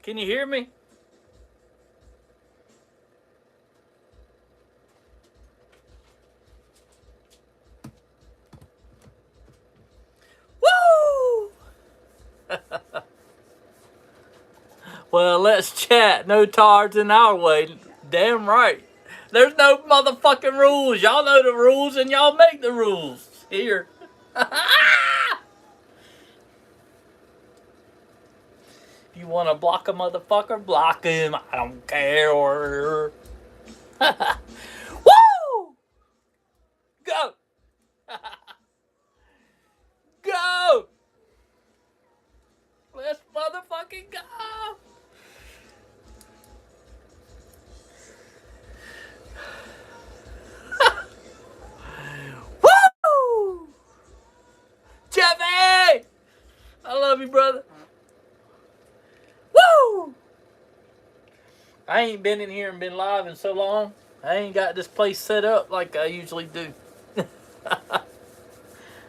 Can you hear me? Woo! Well, let's chat. No tards in our way. Damn right. There's no motherfucking rules. Y'all know the rules and y'all make the rules. Here. If you want to block a motherfucker, block him. I don't care. Woo! Go! Go! Let's motherfucking go! Woo! Jeffy! I love you, brother. Woo! I ain't been in here and been live in so long. I ain't got this place set up like I usually do. I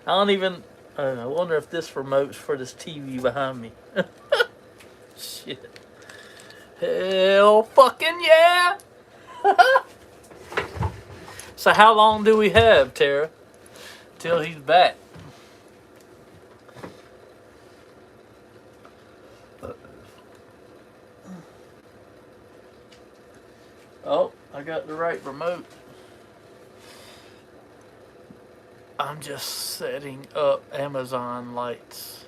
don't even... I wonder if this remote's for this TV behind me. Shit. Hell fucking yeah! So how long do we have, Tara? Till he's back. Oh, I got the right remote. I'm just setting up Amazon lights.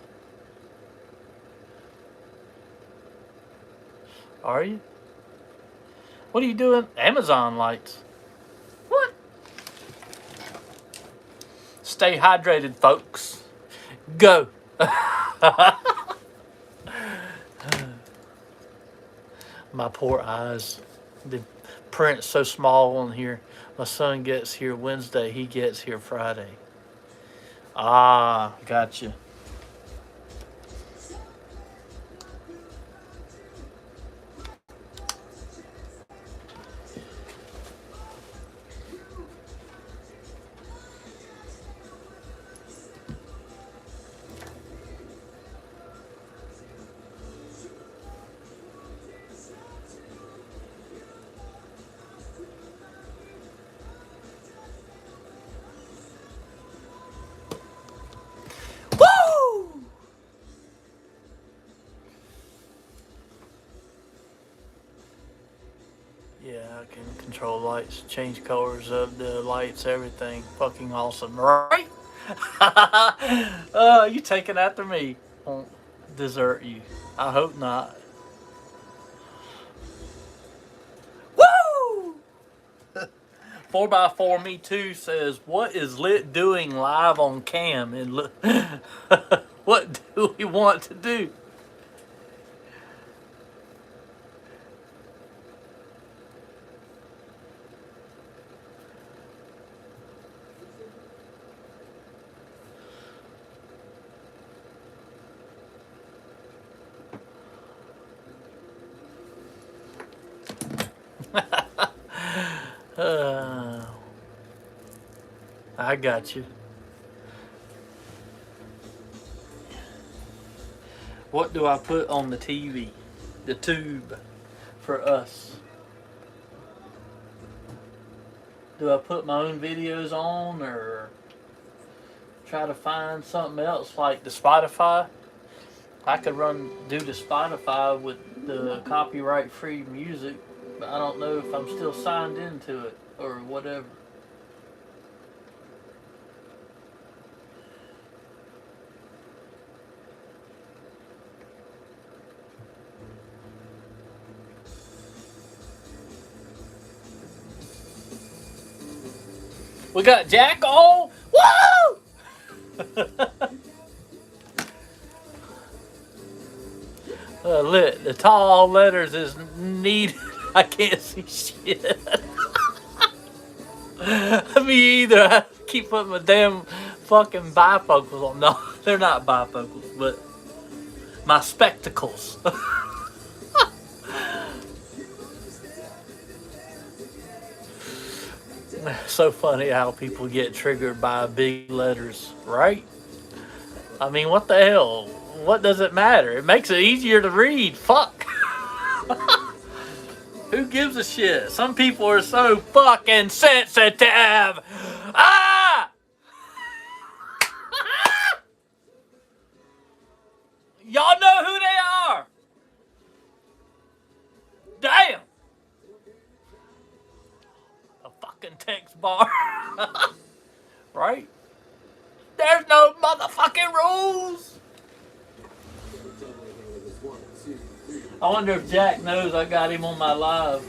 Are you? What are you doing? Amazon lights. What? Stay hydrated, folks. Go. My poor eyes. The print's so small on here. My son gets here Wednesday. He gets here Friday. Ah, gotcha. Yeah, I can control lights, change colors of the lights, everything. Fucking awesome, right? You taking after me. Won't desert you. I hope not. Woo! 4x4 Me Too says, what is Lit doing live on cam? And look, what do we want to do? I got you. What do I put on the TV? The tube for us. Do I put my own videos on or try to find something else like the Spotify? I could do the Spotify with the copyright free music, but I don't know if I'm still signed into it or whatever. We got Jack on. Woo! Lit. The tall letters is needed. I can't see shit. Me either. I keep putting my damn fucking bifocals on. No, they're not bifocals, but my spectacles. So funny how people get triggered by big letters, right? I mean, what the hell? What does it matter? It makes it easier to read. Fuck. Who gives a shit? Some people are so fucking sensitive. Ah! Y'all know who they are. Damn. A fucking text bar. Right? There's no motherfucking rules. I wonder if Jack knows I got him on my live.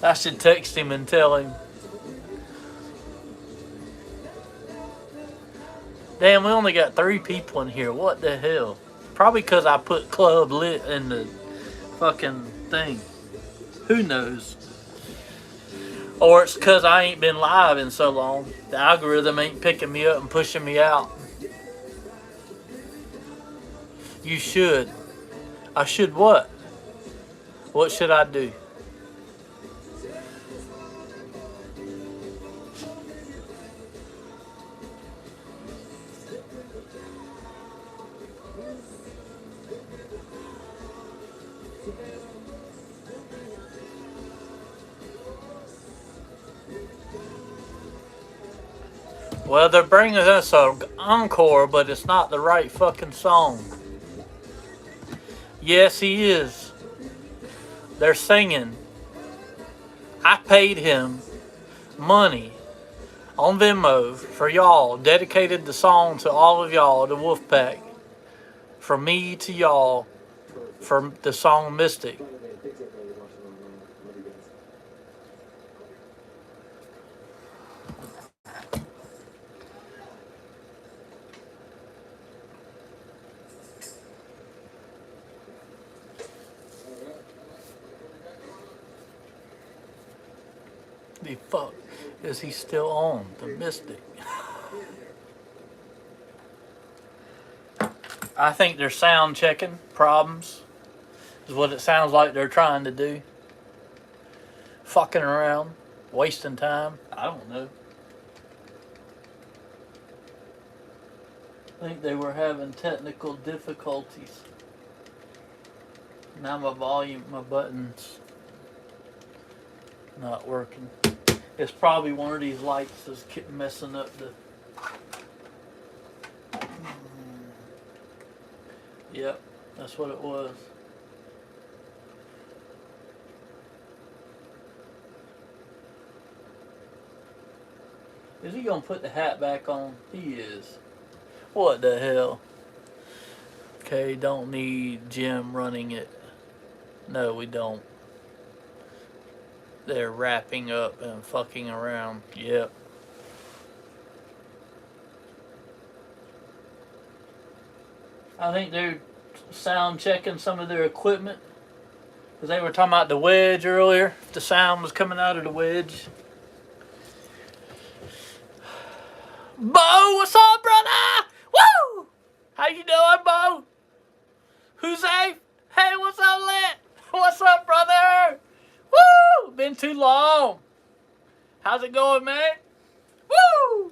I should text him and tell him. Damn, we only got 3 people in here. What the hell? Probably because I put Club Lit in the fucking thing. Who knows? Or it's because I ain't been live in so long. The algorithm ain't picking me up and pushing me out. You should. I should what? What should I do? Well, they're bringing us an encore, but it's not the right fucking song. Yes, he is. They're singing. I paid him money on Venmo for y'all. Dedicated the song to all of y'all, the Wolfpack. From me to y'all for the song Mystic. The fuck is he still on? The Mystic. I think they're sound checking problems is what it sounds like they're trying to do. Fucking around, wasting time. I don't know. I think they were having technical difficulties. Now my volume, my buttons not working. It's probably one of these lights that's messing up the... Yep, that's what it was. Is he gonna put the hat back on? He is. What the hell? Okay, don't need Jim running it. No, we don't. They're wrapping up and fucking around. Yep. I think they're sound checking some of their equipment. Because they were talking about the wedge earlier. If the sound was coming out of the wedge. Bo, what's up, brother? Woo! How you doing, Bo? Who's safe? Hey, what's up, Lit? What's up, brother? Woo! Been too long. How's it going, man? Woo!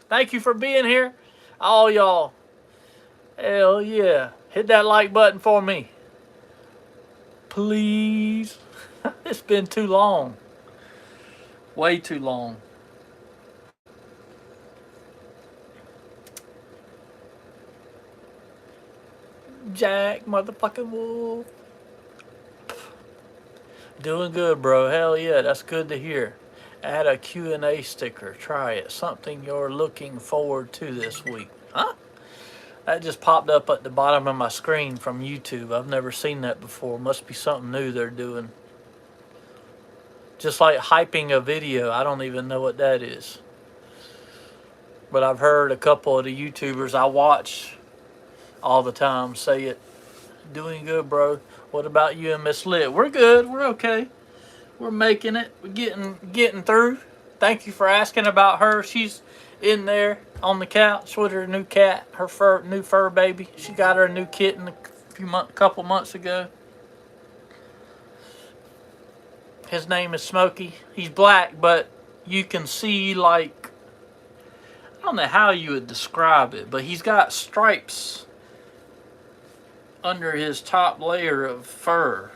Thank you for being here. All y'all. Hell yeah. Hit that like button for me. Please. It's been too long. Way too long. Jack, motherfucking Wolf. Doing good, bro. Hell yeah, that's good to hear. Add a Q&A sticker. Try it. Something you're looking forward to this week. Huh? That just popped up at the bottom of my screen from YouTube. I've never seen that before. Must be something new they're doing. Just like hyping a video. I don't even know what that is. But I've heard a couple of the YouTubers I watch all the time say it. Doing good, bro. What about you and Miss Lit? We're good. We're okay. We're making it. We're getting through. Thank you for asking about her. She's in there on the couch with her new cat, her new fur baby. She got her a new kitten a couple months ago. His name is Smokey. He's black, but you can see, like, I don't know how you would describe it, but he's got stripes under his top layer of fur.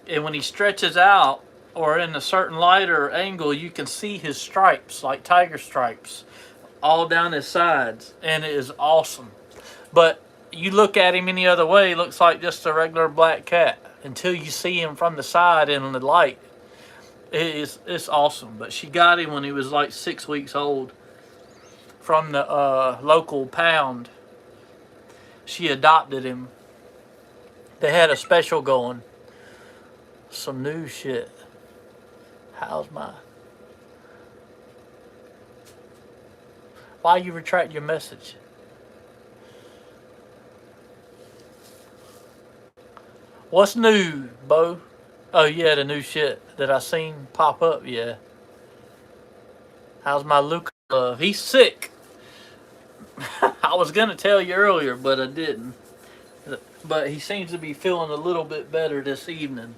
And when he stretches out or in a certain light or angle, you can see his stripes, like tiger stripes, all down his sides. And it is awesome. But you look at him any other way, he looks like just a regular black cat until you see him from the side in the light. It's awesome. But she got him when he was like 6 weeks old from the local pound. She adopted him. They had a special going. Some new shit. How's my... Why you retract your message? What's new, Bo? Oh yeah, the new shit that I seen pop up, yeah. How's my Luca love? He's sick. I was gonna tell you earlier, but I didn't. But he seems to be feeling a little bit better this evening.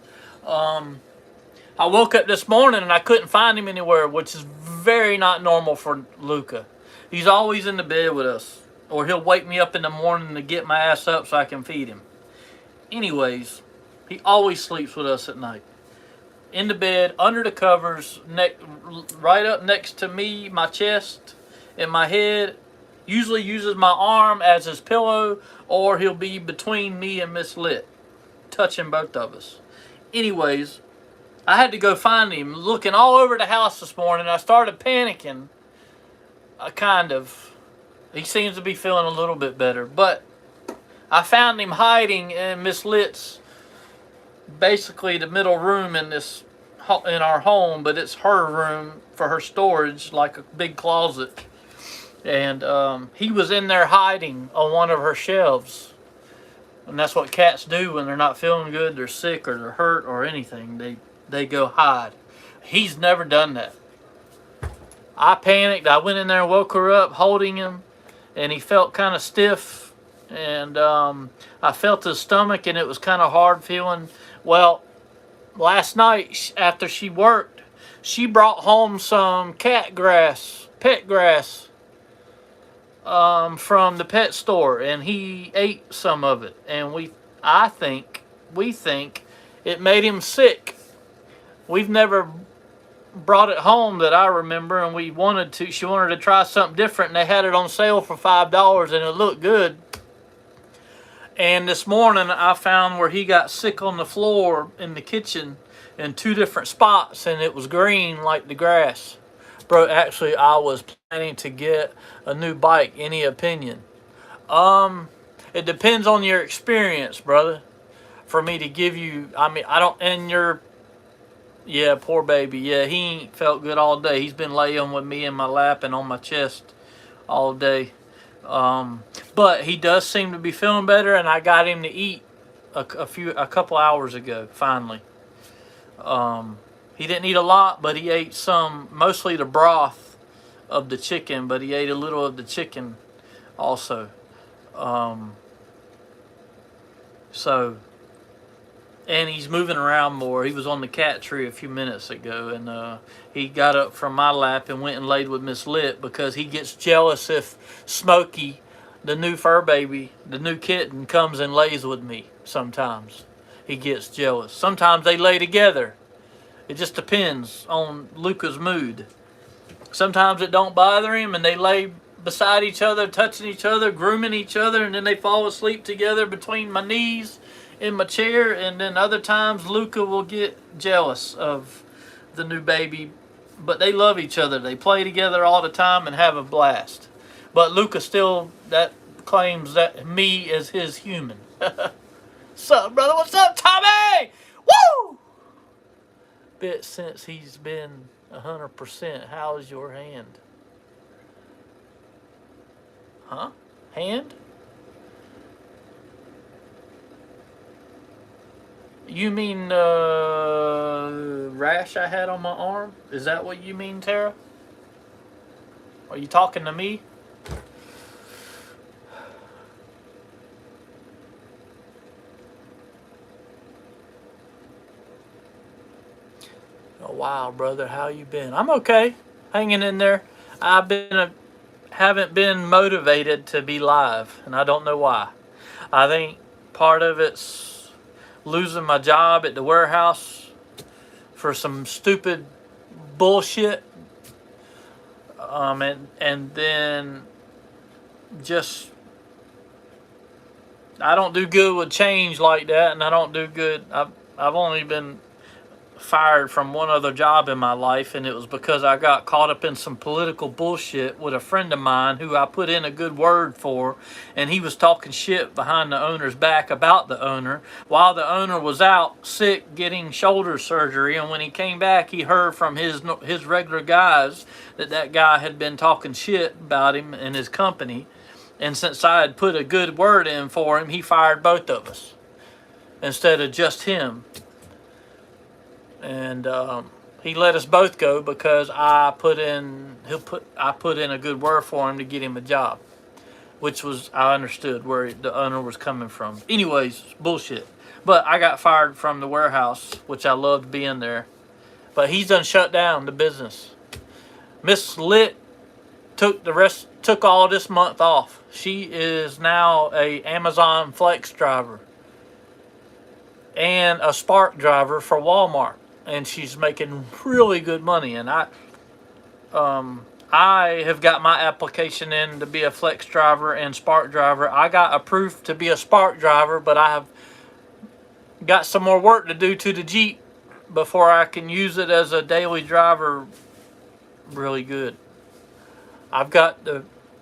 I woke up this morning and I couldn't find him anywhere, which is very not normal for Luca. He's always in the bed with us, or he'll wake me up in the morning to get my ass up so I can feed him. Anyways, he always sleeps with us at night. In the bed, under the covers, right up next to me, my chest, and my head. Usually uses my arm as his pillow, or he'll be between me and Miss Lit, touching both of us. Anyways, I had to go find him, looking all over the house this morning. I started panicking, kind of. He seems to be feeling a little bit better, but I found him hiding in Miss Lit's, basically the middle room in our home, but it's her room for her storage, like a big closet. And he was in there hiding on one of her shelves. And that's what cats do when they're not feeling good, they're sick, or they're hurt, or anything. They go hide. He's never done that. I panicked. I went in there and woke her up holding him. And he felt kind of stiff. And I felt his stomach, and it was kind of hard feeling. Well, last night after she worked, she brought home some pet grass, from the pet store, and he ate some of it, and we think it made him sick. We've never brought it home that I remember, and she wanted to try something different, and they had it on sale for $5, and it looked good. And this morning I found where he got sick on the floor in the kitchen in 2 different spots, and it was green like the grass. Bro, actually, I was planning to get a new bike. Any opinion? It depends on your experience, brother. For me to give you, yeah, poor baby. Yeah, he ain't felt good all day. He's been laying with me in my lap and on my chest all day. But he does seem to be feeling better, and I got him to eat a couple hours ago, finally. He didn't eat a lot, but he ate some, mostly the broth of the chicken, but he ate a little of the chicken also. And he's moving around more. He was on the cat tree a few minutes ago, and he got up from my lap and went and laid with Miss Lit because he gets jealous if Smokey, the new fur baby, the new kitten, comes and lays with me sometimes. He gets jealous. Sometimes they lay together. It just depends on Luca's mood. Sometimes it don't bother him, and they lay beside each other, touching each other, grooming each other, and then they fall asleep together between my knees in my chair. And then other times Luca will get jealous of the new baby, but they love each other. They play together all the time and have a blast. But Luca still claims that me is his human. What's up, brother? What's up, Tommy? Woo! Bit since he's been 100%. How's your hand? Huh? Hand? You mean rash I had on my arm? Is that what you mean, Tara? Are you talking to me? Oh, wow, brother, how you been? I'm okay, hanging in there. Haven't been motivated to be live, and I don't know why. I think Part of it's losing my job at the warehouse for some stupid bullshit. And then just I don't do good with change like that, and I don't do good. I've only been fired from one other job in my life, and it was because I got caught up in some political bullshit with a friend of mine who I put in a good word for, and he was talking shit behind the owner's back about the owner while the owner was out sick getting shoulder surgery. And when he came back, he heard from his regular guys that guy had been talking shit about him and his company, and since I had put a good word in for him, he fired both of us instead of just him. And he let us both go because I put in a good word for him to get him a job, which was, I understood where the owner was coming from. Anyways, bullshit. But I got fired from the warehouse, which I loved being there. But he's done shut down the business. Miss Lit took all this month off. She is now a Amazon Flex driver and a Spark driver for Walmart. And she's making really good money. And I have got my application in to be a Flex driver and Spark driver. I got approved to be a Spark driver, but I have got some more work to do to the Jeep before I can use it as a daily driver really good. I've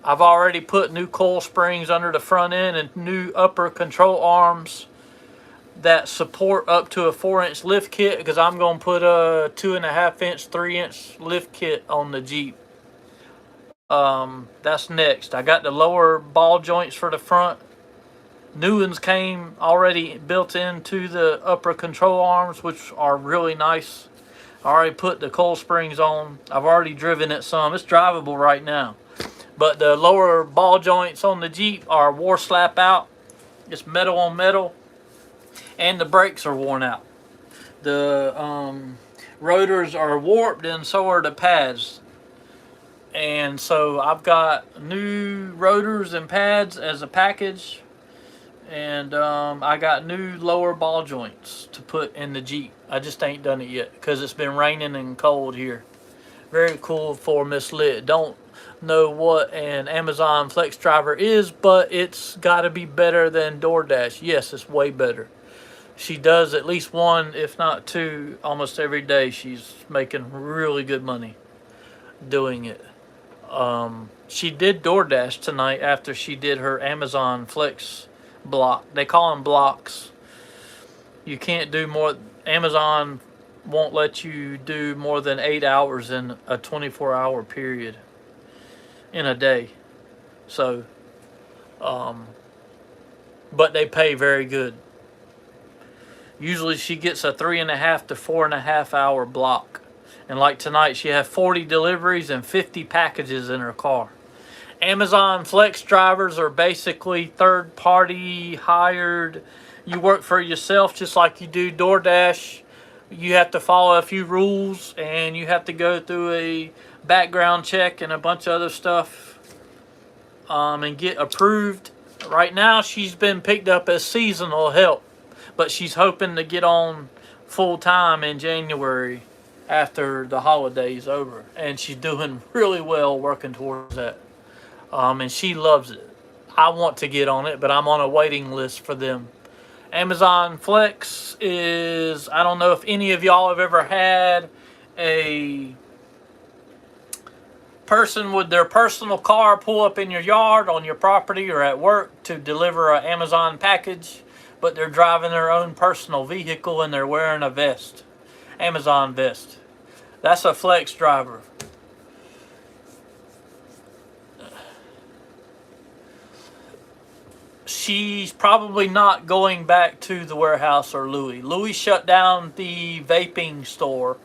already put new coil springs under the front end and new upper control arms that support up to a 4-inch lift kit, because I'm going to put a 2.5-inch, 3-inch lift kit on the Jeep. That's next. I got the lower ball joints for the front. New ones came already built into the upper control arms, which are really nice. I already put the coil springs on. I've already driven it some. It's drivable right now. But the lower ball joints on the Jeep are wore slap out. It's metal on metal. And the brakes are worn out. The rotors are warped, and so are the pads. And so I've got new rotors and pads as a package. And I got new lower ball joints to put in the Jeep. I just ain't done it yet because it's been raining and cold here. Very cool for Miss Lit. Don't know what an Amazon Flex driver is, but it's got to be better than DoorDash. Yes, it's way better. She does at least one, if not two, almost every day. She's making really good money doing it. She did DoorDash tonight after she did her Amazon Flex block. They call them blocks. You can't do more. Amazon won't let you do more than 8 hours in a 24-hour period in a day. So, but they pay very good. Usually she gets a 3.5 to 4.5 hour block. And like tonight, she had 40 deliveries and 50 packages in her car. Amazon Flex drivers are basically third-party hired. You work for yourself just like you do DoorDash. You have to follow a few rules, and you have to go through a background check and a bunch of other stuff and get approved. Right now, she's been picked up as seasonal help, but she's hoping to get on full-time in January after the holidays over. And she's doing really well working towards that. And she loves it. I want to get on it, but I'm on a waiting list for them. Amazon Flex is, I don't know if any of y'all have ever had a person with their personal car pull up in your yard, on your property, or at work to deliver an Amazon package, but they're driving their own personal vehicle and they're wearing a vest. Amazon vest. That's a Flex driver. She's probably not going back to the warehouse or Louis. Louis shut down the vaping store.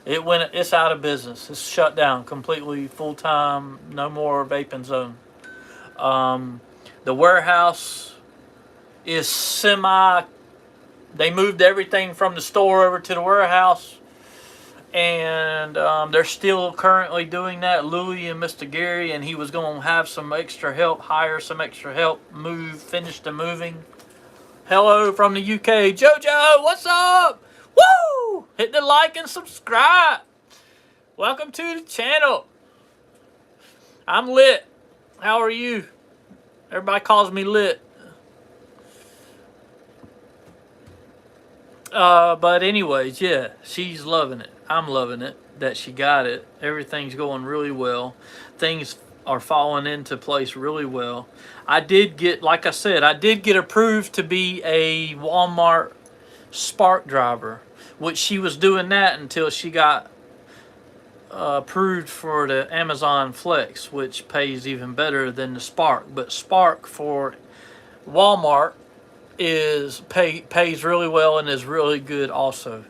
It's out of business. It's shut down completely, full time. No more vaping zone. The warehouse is they moved everything from the store over to the warehouse, and they're still currently doing that. Louis and Mr. Gary, and he was going to have some extra help, hire some extra help, finish the moving. Hello from the UK. JoJo, what's up? Woo! Hit the like and subscribe. Welcome to the channel. I'm lit. How are you? Everybody calls me lit. But anyways, yeah, she's loving it. I'm loving it that she got it. Everything's going really well. Things are falling into place really well. I did get, like I said, I did get approved to be a Walmart Spark driver, which she was doing that until she got approved for the Amazon Flex, which pays even better than the Spark. But Spark for Walmart pays really well and is really good also.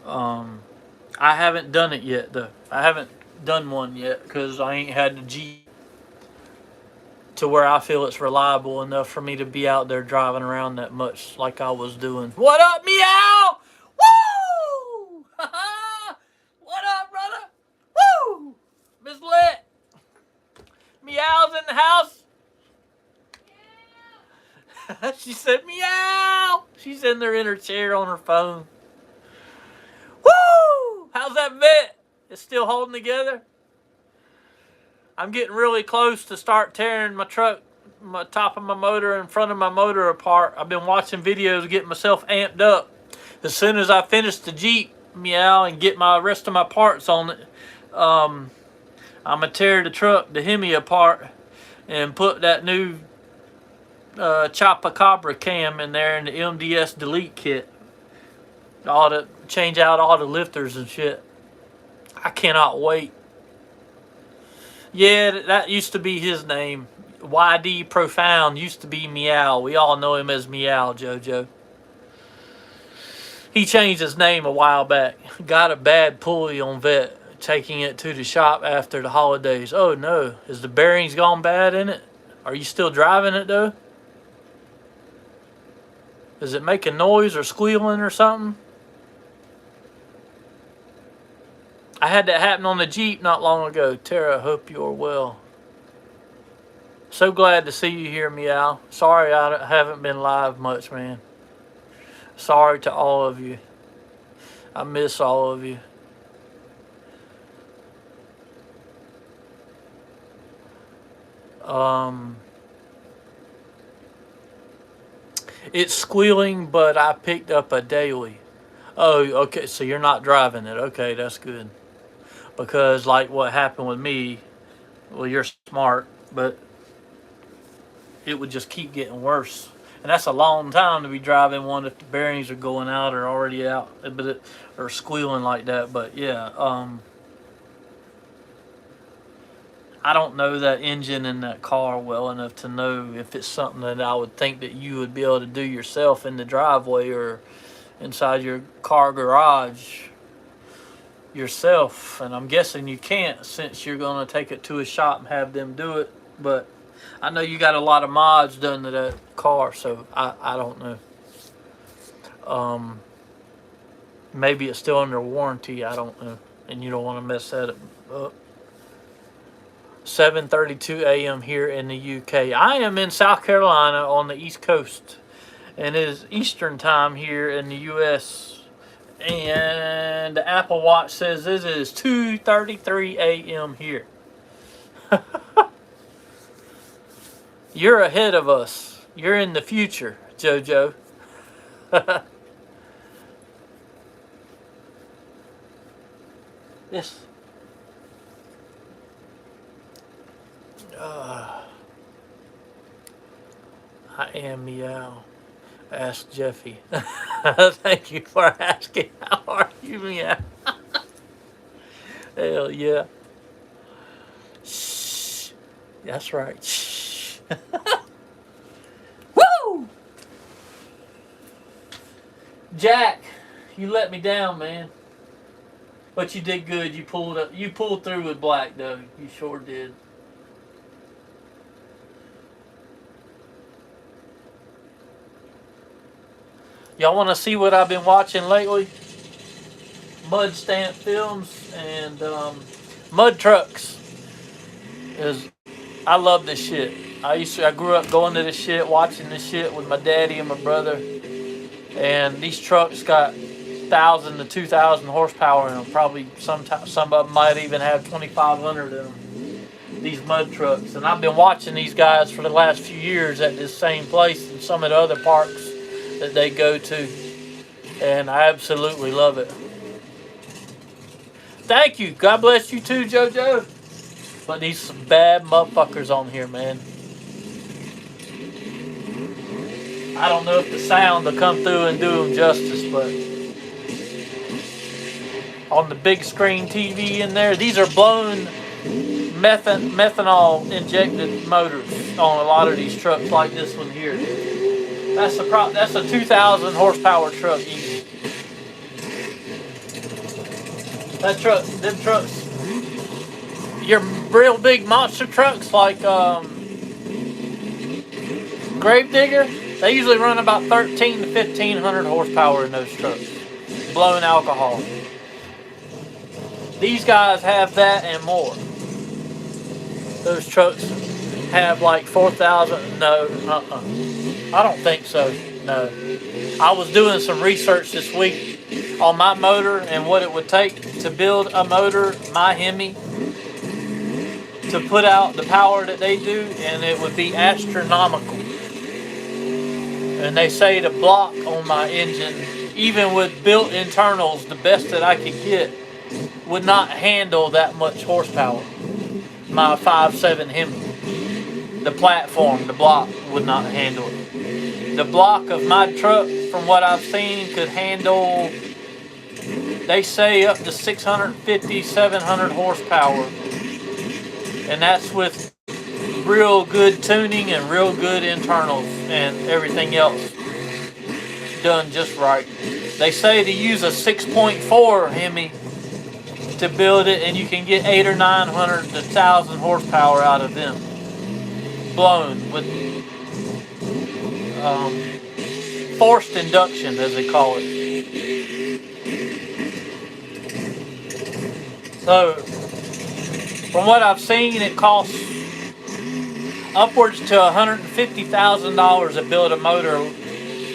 I haven't done it yet though. I haven't done one yet because I ain't had the Jeep to where I feel it's reliable enough for me to be out there driving around that much like I was doing. What up, meow? Woo! What up, brother? Woo! Miss Lit. Meow's in the house. She said meow. She's in there in her chair on her phone. Woo! How's that vet? It's still holding together? I'm getting really close to start tearing my truck, my top of my motor and front of my motor apart. I've been watching videos, getting myself amped up. As soon as I finish the Jeep, meow, and get my rest of my parts on it, I'm going to tear the truck, the Hemi, apart and put that new Chupacabra cam in there in the MDS delete kit. Change out all the lifters and shit. I cannot wait. Yeah, that used to be his name. YD Profound used to be Meow. We all know him as Meow, JoJo. He changed his name a while back. Got a bad pulley on vet, taking it to the shop after the holidays. Oh no, is the bearings gone bad in it? Are you still driving it though? Is it making noise or squealing or something? I had that happen on the Jeep not long ago. Tara, hope you're well. So glad to see you here, Meow. Sorry I haven't been live much, man. Sorry to all of you. I miss all of you. It's squealing, but I picked up a daily. Oh, okay, so you're not driving it. Okay, that's good. Because like what happened with me, well, you're smart, but it would just keep getting worse. And that's a long time to be driving one if the bearings are going out or already out, or squealing like that. But yeah, I don't know that engine in that car well enough to know if it's something that I would think that you would be able to do yourself in the driveway or inside your car garage yourself. And I'm guessing you can't, since you're going to take it to a shop and have them do it. But I know you got a lot of mods done to that car, so I don't know. Maybe it's still under warranty, I don't know, and you don't want to mess that up. 7:32 a.m. here in the UK. I am in South Carolina on the East Coast, and it is Eastern time here in the US. And the Apple Watch says it is 2:33 a.m. here. You're ahead of us. You're in the future, JoJo. Yes. I am Meow. Ask Jeffy. Thank you for asking. How are you, Meow? Hell yeah. Shh. That's right. Shh. Woo! Jack, you let me down, man. But you did good. You pulled through with Black, though. You sure did. Y'all want to see what I've been watching lately? Mud Stamp Films and Mud Trucks. I love this shit. I grew up going to this shit, watching this shit with my daddy and my brother. And these trucks got 1,000 to 2,000 horsepower in them. Probably some of them might even have 2,500 in them. These mud trucks. And I've been watching these guys for the last few years at this same place and some of the other parks that they go to. And I absolutely love it. Thank you. God bless you too, JoJo. But these some bad motherfuckers on here, man. I don't know if the sound will come through and do them justice, but on the big screen TV in there, these are blown methanol injected motors on a lot of these trucks like this one here. That's a 2,000 horsepower truck easy. Them trucks, your real big monster trucks like Gravedigger, they usually run about 1,300 to 1,500 horsepower in those trucks, blowing alcohol. These guys have that and more. Those trucks have like 4,000. No, I don't think so. No. I was doing some research this week on my motor and what it would take to build a motor, my Hemi, to put out the power that they do, and it would be astronomical. And they say the block on my engine, even with built internals, the best that I could get, would not handle that much horsepower. My 5.7 Hemi. The platform, the block, would not handle it. The block of my truck, from what I've seen, could handle, they say, up to 650, 700 horsepower. And that's with real good tuning and real good internals and everything else done just right. They say to use a 6.4 Hemi to build it, and you can get 800 or 900 to 1,000 horsepower out of them, blown with forced induction, as they call it. So, from what I've seen, it costs upwards to $150,000 to build a motor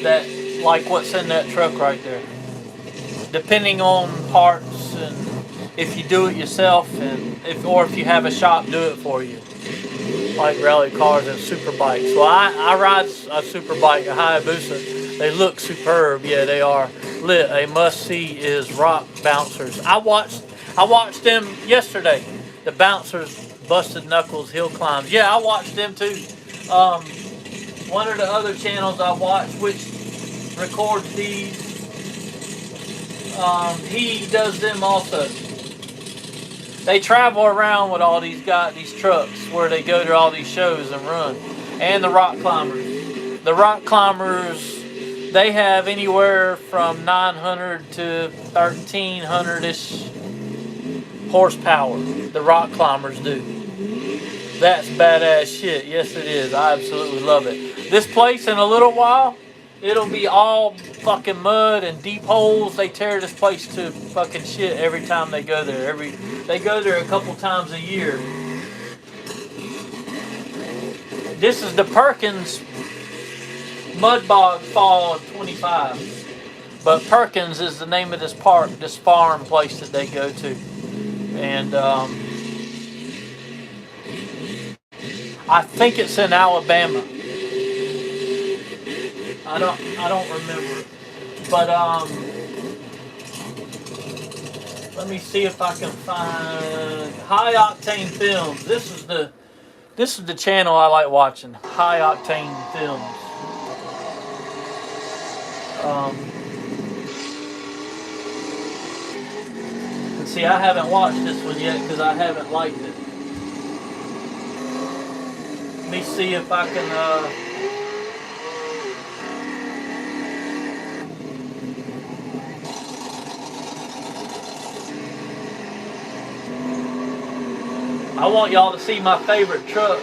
that, like what's in that truck right there, depending on parts and if you do it yourself, and if you have a shop do it for you, like rally cars and super bikes. Well, I ride a super bike, a Hayabusa. They look superb. Yeah, they are lit. A must see is Rock Bouncers. I watched them yesterday. The Bouncers, Busted Knuckles Hill Climbs. Yeah, I watched them too. One of the other channels I watch, which records these, he does them also. They travel around with all these trucks where they go to all these shows and run. And the rock climbers. The rock climbers, they have anywhere from 900 to 1,300-ish horsepower. The rock climbers do. That's badass shit. Yes, it is. I absolutely love it. This place, in a little while, it'll be all fucking mud and deep holes. They tear this place to fucking shit every time they go there. They go there a couple times a year. This is the Perkins Mud Bog Fall of 25. But Perkins is the name of this farm place that they go to. And I think it's in Alabama. I don't remember. But let me see if I can find High Octane Films. This is the channel I like watching. High Octane Films. And see, I haven't watched this one yet because I haven't liked it. Let me see if I can I want y'all to see my favorite truck.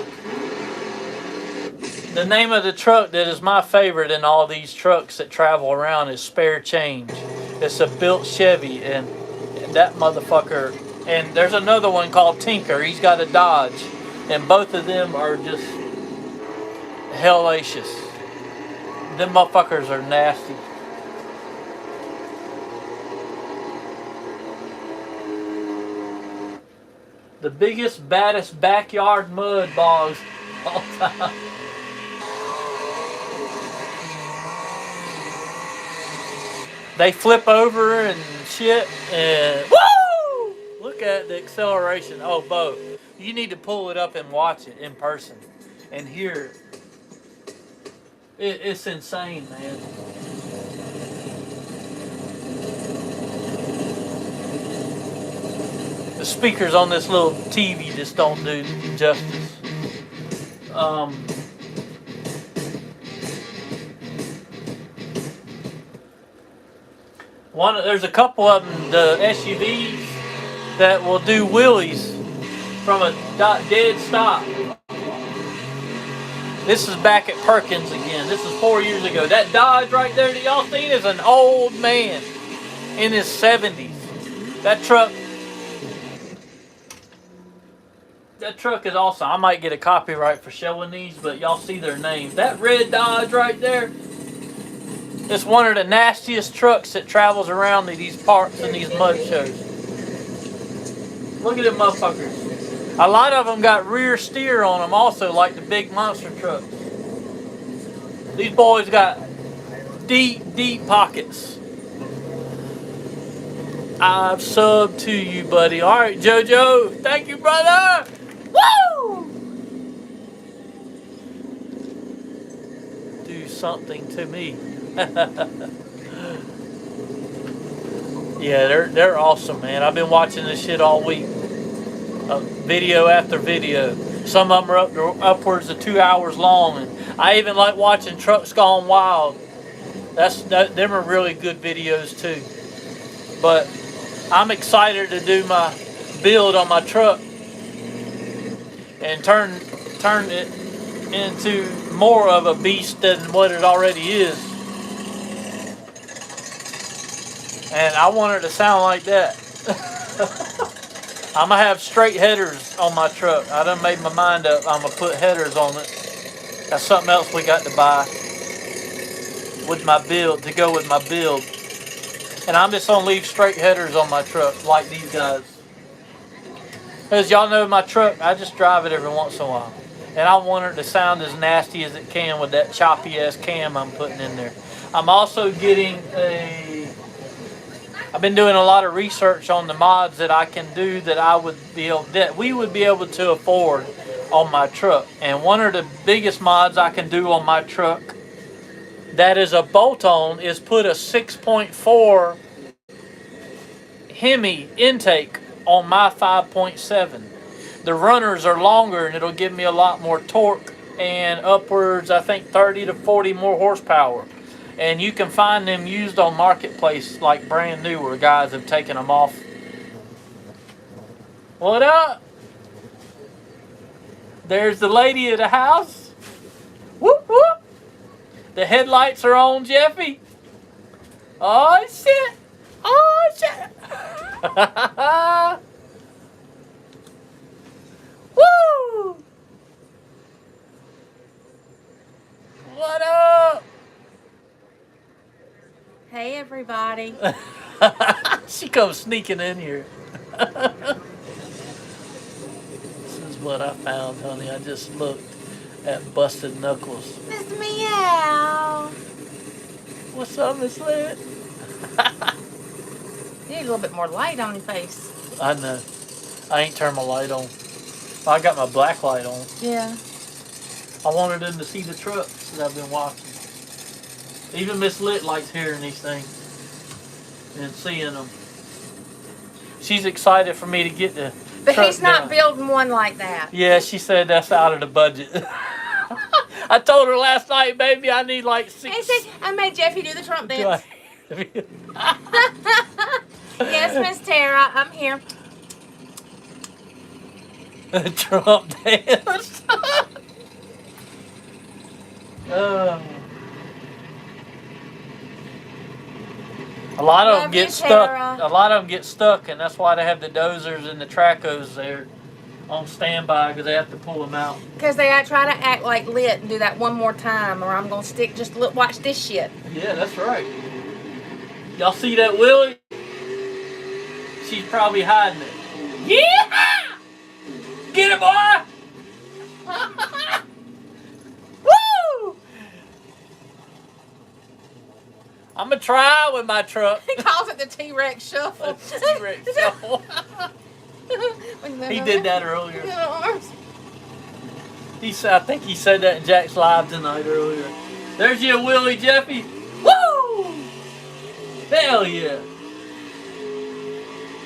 The name of the truck that is my favorite in all these trucks that travel around is Spare Change. It's a built Chevy, and that motherfucker. And there's another one called Tinker. He's got a Dodge, and both of them are just hellacious. Them motherfuckers are nasty. The biggest, baddest backyard mud bogs of all time. They flip over and shit, and woo! Look at the acceleration. Oh, Bo, you need to pull it up and watch it in person and hear it. It's insane, man. The speakers on this little TV just don't do justice. There's a couple of them, the SUVs, that will do wheelies from a dead stop. This is back at Perkins again. This is 4 years ago. That Dodge right there that y'all seen is an old man in his 70s. That truck is awesome. I might get a copyright for showing these, but y'all see their names. That red Dodge right there, it's one of the nastiest trucks that travels around these parks and these mud shows. Look at them motherfuckers. A lot of them got rear steer on them also, like the big monster trucks. These boys got deep, deep pockets. I've subbed to you, buddy. All right, JoJo. Thank you, brother. Woo! Do something to me. Yeah, they're awesome, man. I've been watching this shit all week. Video after video. Some of them are upwards of 2 hours long, and I even like watching Trucks Gone Wild. Them are really good videos too. But I'm excited to do my build on my truck and turn it into more of a beast than what it already is. And I want it to sound like that. I'm going to have straight headers on my truck. I done made my mind up. I'm going to put headers on it. That's something else we got to buy with my build, to go with my build. And I'm just going to leave straight headers on my truck like these guys. As y'all know, my truck, I just drive it every once in a while. And I want it to sound as nasty as it can with that choppy ass cam I'm putting in there. I'm also getting I've been doing a lot of research on the mods that I can do that we would be able to afford on my truck. And one of the biggest mods I can do on my truck that is a bolt-on is put a 6.4 Hemi intake on my 5.7. The runners are longer and it'll give me a lot more torque and upwards, I think 30 to 40 more horsepower. And you can find them used on Marketplace like brand new, where guys have taken them off. What up? There's the lady of the house. Whoop whoop. The headlights are on, Jeffy. Oh shit. Oh shit. Woo! What up? Hey, everybody. She comes sneaking in here. This is what I found, honey. I just looked at Busted Knuckles. Miss Meow. What's up, Miss Lit? You need a little bit more light on your face. I know. I ain't turned my light on. I got my black light on. Yeah. I wanted them to see the trucks that I've been watching. Even Miss Lit likes hearing these things and seeing them. She's excited for me to get the But truck he's not done. building one like that. Yeah, she said that's out of the budget. I told her last night, baby, I need like 6. He said, I made Jeffy do the Trump Do dance. Yes, Miss Tara, I'm here. Trump dance. A lot of them Love get you, stuck. Tara. A lot of them get stuck, and that's why they have the dozers and the Tracos there on standby because they have to pull them out. Because they try to act like lit and do that one more time, or I'm gonna stick. Just look, watch this shit. Yeah, that's right. Y'all see that Willie? She's probably hiding it. Yeah! Get it, boy! Woo! I'm gonna try with my truck. He calls it the T-Rex shuffle. T-Rex shuffle. He did that earlier. I think he said that in Jack's live tonight earlier. There's your Willie Jeffy. Woo! Hell yeah!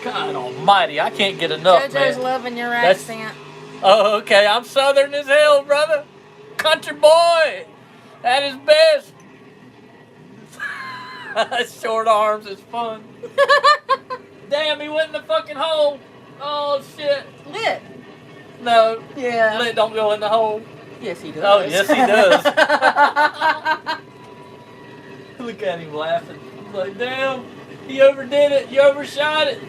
God almighty, I can't get enough, JoJo's man. loving your That's- accent. Oh, okay, I'm Southern as hell, brother. Country boy at his best. Short arms is fun. Damn, he went in the fucking hole. Oh, shit. Lit. No. Yeah. Lit don't go in the hole. Yes, he does. Oh, yes, he does. Look at him laughing. Like, damn, he overdid it. You overshot it.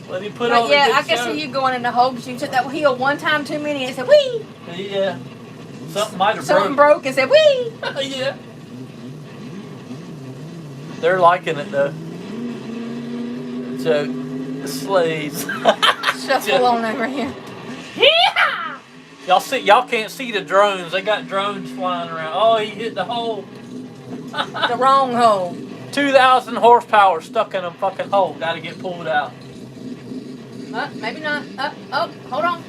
But he put on But yeah, a good I can show. see you going in the hole because you took that heel one time too many and it said, wee! Yeah. Something might have Something broke. broke and said, wee! Yeah. They're liking it, though. Joke. Slaves. Shuffle on over here. Yeah! Y'all can't see the drones. They got drones flying around. Oh, he hit the hole. The wrong hole. 2,000 horsepower stuck in a fucking hole. Got to get pulled out. Maybe not. Oh, hold on.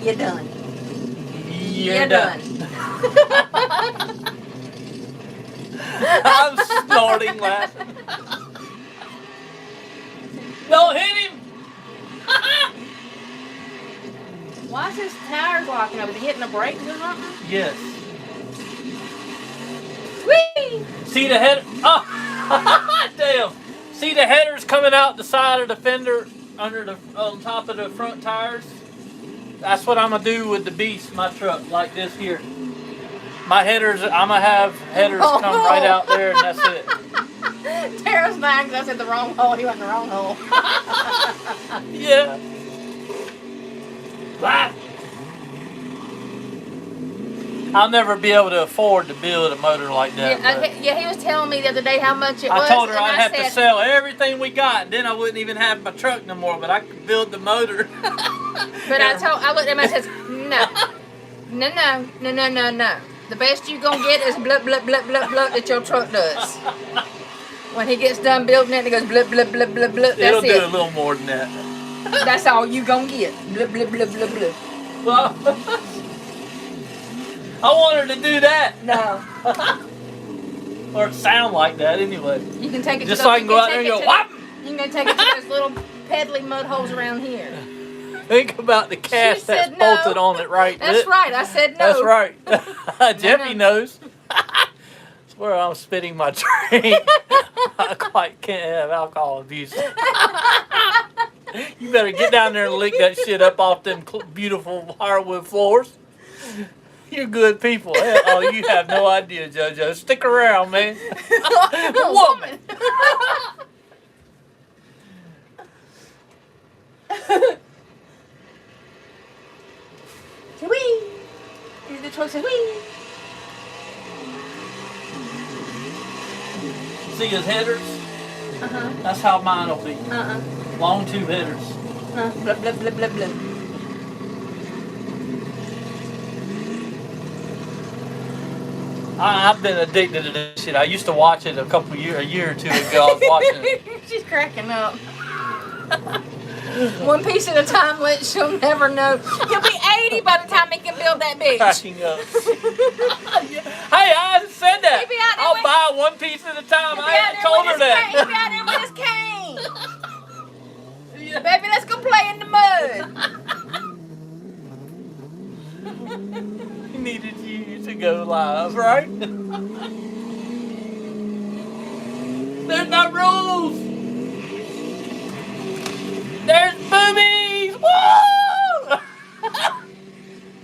You're done. You're done. I'm snorting laughing. Don't hit him. Why is his tires locking up? Is he hitting the brakes or something? Yes. Whee! See the header? Oh, damn. See the headers coming out the side of the fender on top of the front tires? That's what I'm going to do with the Beast, my truck, like this here. My headers, I'm going to have headers come right out there and that's it. Tara's mad because I said the wrong hole. He went in the wrong hole. Yeah. Blah. I'll never be able to afford to build a motor like that. but He was telling me the other day how much it was. I told her and I'd have to said, sell everything we got, and then I wouldn't even have my truck no more, but I could build the motor. But I looked at him and I said, no. The best you gonna get is blah, blah, blah, blah, blah that your truck does. When he gets done building it, he goes blah, blah, blah, blah, blah. That's It'll do it. a little more than that. That's all you gonna get. Blah, blah, blah, blah, blah. Well, I want her to do that. No. Or sound like that anyway. You can take it Just to so I can go out there and go, whop! You can take it to those little peddly mud holes around here. Think about the cast She said that's no. bolted on it right That's there. right. I said no. That's right. Jeffy No. knows. It's where I'm spitting my drink. I quite can't have alcohol abuse. You better get down there and lick that shit up off them beautiful hardwood floors. You're good people. Oh, you have no idea, JoJo. Stick around, man. Woman. Wee. The truck says wee. See his headers? Uh-huh. That's how mine will be. Uh-uh. Long tube headers. Blah, blah, blah, blah, blah. I've been addicted to this shit. I used to watch it a year or two ago. I was watching it. She's cracking up. One piece at a time, she'll never know. He'll be 80 by the time he can build that bitch. Cracking up. Hey, I said that. He be out there I'll with- buy one piece at a time. He'll I be out ain't there told with her his cane. He'll be that. out there with his cane. Baby, let's go play in the mud. He needed you to go live, right? There's no rules. There's boobies. Woo!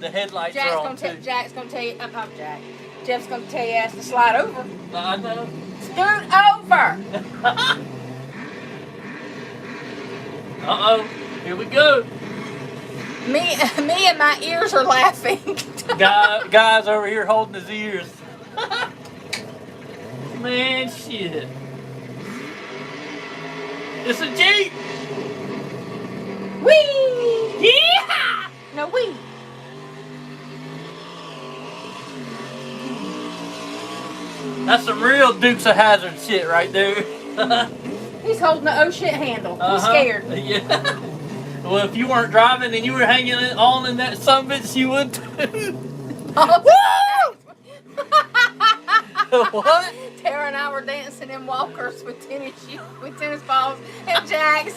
The headlights are on too. Jack's gonna tell you. Not Jack. Jeff's gonna tell you ass to slide over. I know. Scoot over. Uh-oh. Here we go. Me and my ears are laughing. Guys over here holding his ears. Man, shit. It's a Jeep. Whee! Yeah! No, wee. That's some real Dukes of Hazzard shit right there. He's holding the oh shit handle. He's scared. Yeah. Well, if you weren't driving and you were hanging on in that summit, you would too. Oh. What? Tara and I were dancing in walkers with tennis balls and jacks.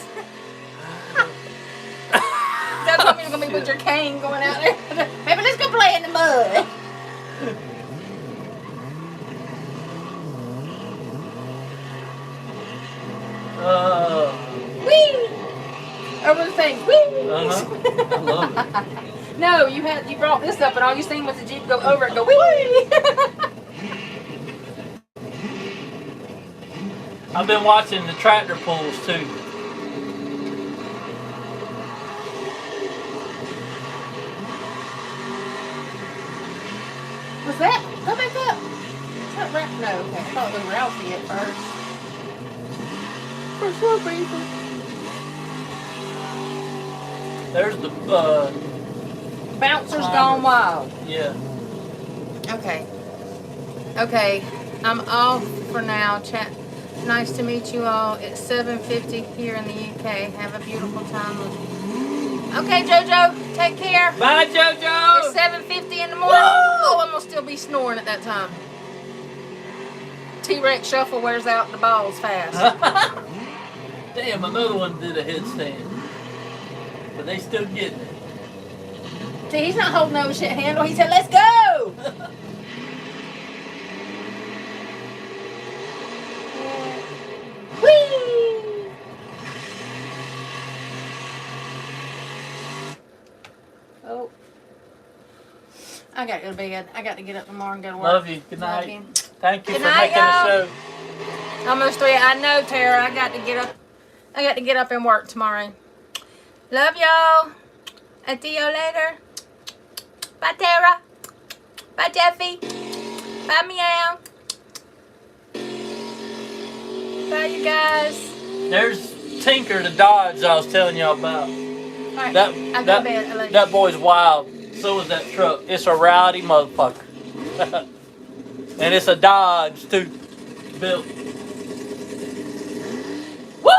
That's what you're gonna be with your cane going out there. Maybe let's go play in the mud. Whee! Over the thing. Whee! I love it. No, you brought this up and all you seen was the Jeep go over it and go whee! I've been watching the tractor pulls too. Was that? Go back up. Is that No, okay. I thought it was Ralphie at first. For some reason. There's the Bouncer's gone wild. Yeah. Okay. Okay. I'm off for now. Chat. Nice to meet you all. It's 7:50 here in the UK. Have a beautiful time. Okay, JoJo. Take care. Bye, JoJo. It's 7:50 in the morning. Oh, I'm gonna still be snoring at that time. T-Rex shuffle wears out the balls fast. Damn, another one did a headstand. But they still getting it. See, he's not holding no shit handle. He said, "Let's go." Whee! Oh. I got to go to bed. I got to get up tomorrow and go to work. Love you. Good Love night. you. Thank you Good for night, making the y'all. show. Almost 3. I know, Tara. I got to get up. I got to get up and work tomorrow. Love y'all. I'll see you later. Bye, Tara. Bye, Jeffy. Bye, Meow. Bye, you guys. There's Tinker the Dodge I was telling y'all about. All right. That, I'll go that, to bed. I love you. that boy's wild. So is that truck. It's a rowdy motherfucker. And it's a Dodge too. Built. Woo!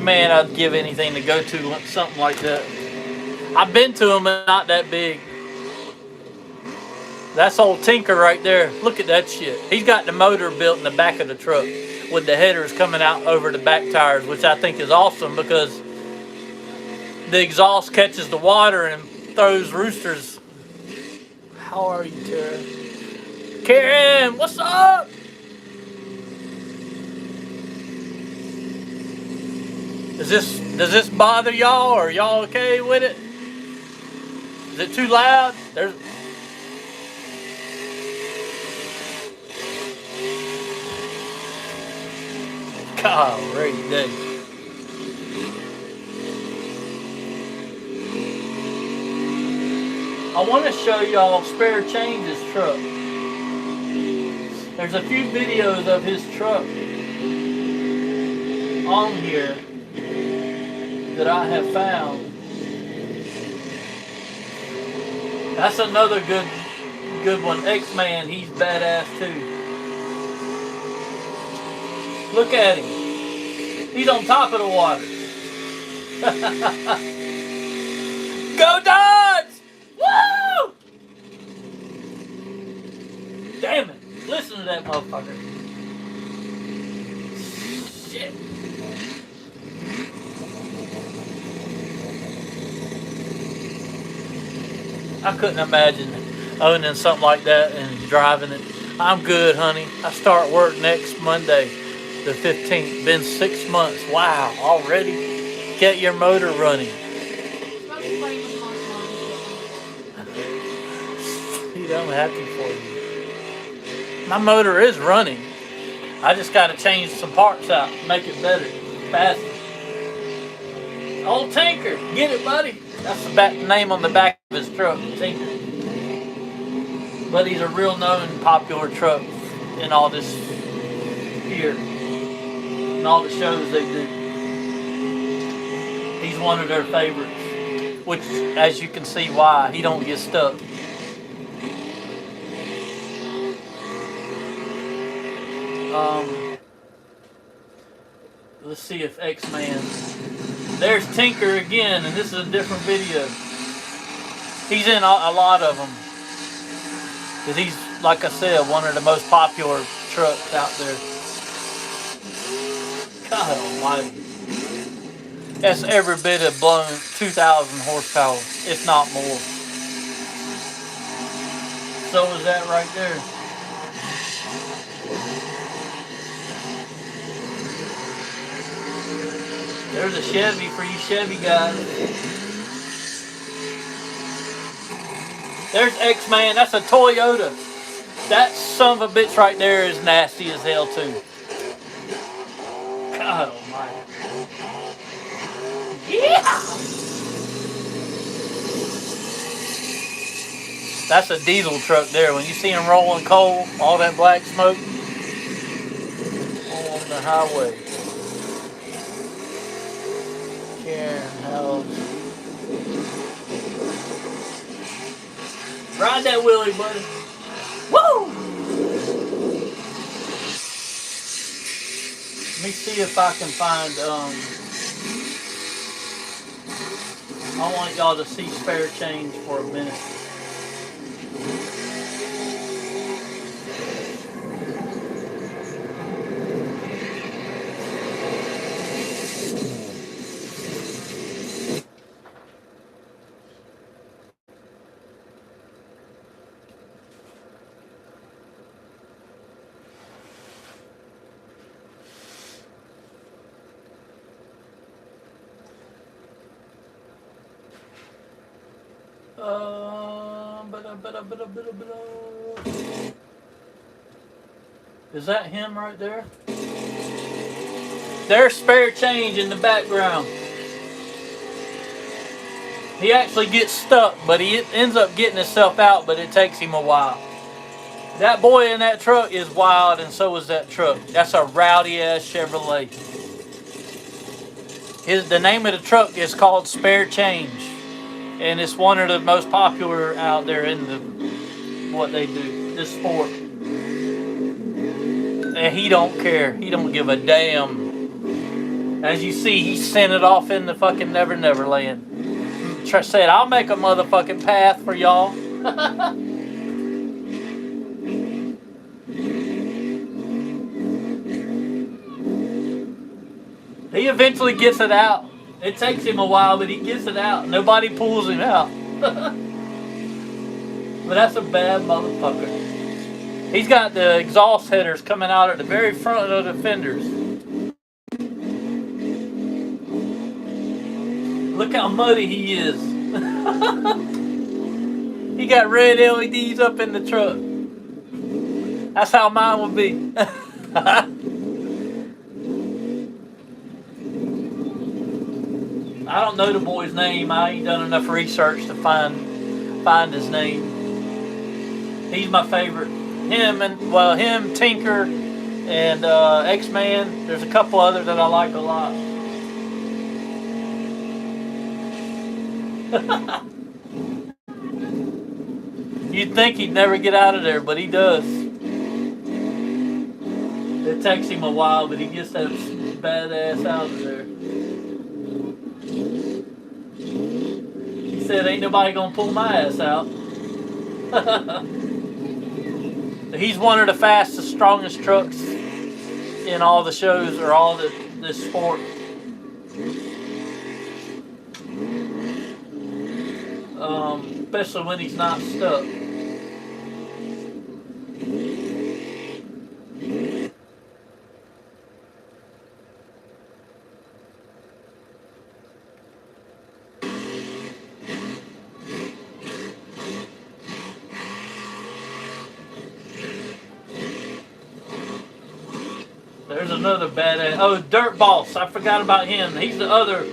Man, I'd give anything to go to something like that. I've been to them, and not that big. That's old Tinker right there. Look at that shit. He's got the motor built in the back of the truck with the headers coming out over the back tires, which I think is awesome because the exhaust catches the water and throws roosters. How are you, Tara? Karen, what's up? Does this bother y'all? Are y'all okay with it? Is it too loud? There's Golly, day. I want to show y'all Spare Change's truck. There's a few videos of his truck on here that I have found. That's another good one. X-Man, he's badass too. Look at him. He's on top of the water. Go Dodge! Woo! Damn it. Listen to that motherfucker. Shit. I couldn't imagine owning something like that and driving it. I'm good, honey. I start work next Monday, the 15th. Been 6 months. Wow, already? Get your motor running. Dude, I'm happy for you. My motor is running. I just got to change some parts out, make it better, faster. Old Tinker, get it, buddy. That's the name on the back of his truck, Tinker. But he's a real known, popular truck in all this here, and all the shows they do. He's one of their favorites, which, as you can see, why he don't get stuck. Let's see if X-Man. There's Tinker again, and this is a different video. He's in a lot of them. Because he's, like I said, one of the most popular trucks out there. God almighty. That's every bit of blown 2,000 horsepower, if not more. So is that right there. There's a Chevy for you Chevy guys. There's X-Man. That's a Toyota. That son of a bitch right there is nasty as hell too. God almighty. Yeah! That's a diesel truck there. When you see him rolling coal, all that black smoke on the highway. Karen House. Ride that wheelie, buddy. Woo! Let me see if I can find, I want y'all to see spare change for a minute. Is that him right there? There's spare change in the background. He actually gets stuck, but he ends up getting himself out, but it takes him a while. That boy in that truck is wild, and so is that truck. That's a rowdy-ass Chevrolet. The name of the truck is called Spare Change, and it's one of the most popular out there in what they do, this sport. And he don't care. He don't give a damn. As you see, he sent it off in the fucking Never Never Land. Said, I'll make a motherfucking path for y'all. He eventually gets it out. It takes him a while, but he gets it out. Nobody pulls him out. But that's a bad motherfucker. He's got the exhaust headers coming out at the very front of the fenders. Look how muddy he is. He got red LEDs up in the truck. That's how mine would be. I don't know the boy's name. I ain't done enough research to find his name. He's my favorite. Him, Tinker, and X-Man. There's a couple others that I like a lot. You'd think he'd never get out of there, but he does. It takes him a while, but he gets that badass out of there. He said, ain't nobody gonna pull my ass out. He's one of the fastest, strongest trucks in all the shows or all this sport. Especially when he's not stuck. There's another badass. Oh, Dirt Boss. I forgot about him. He's the other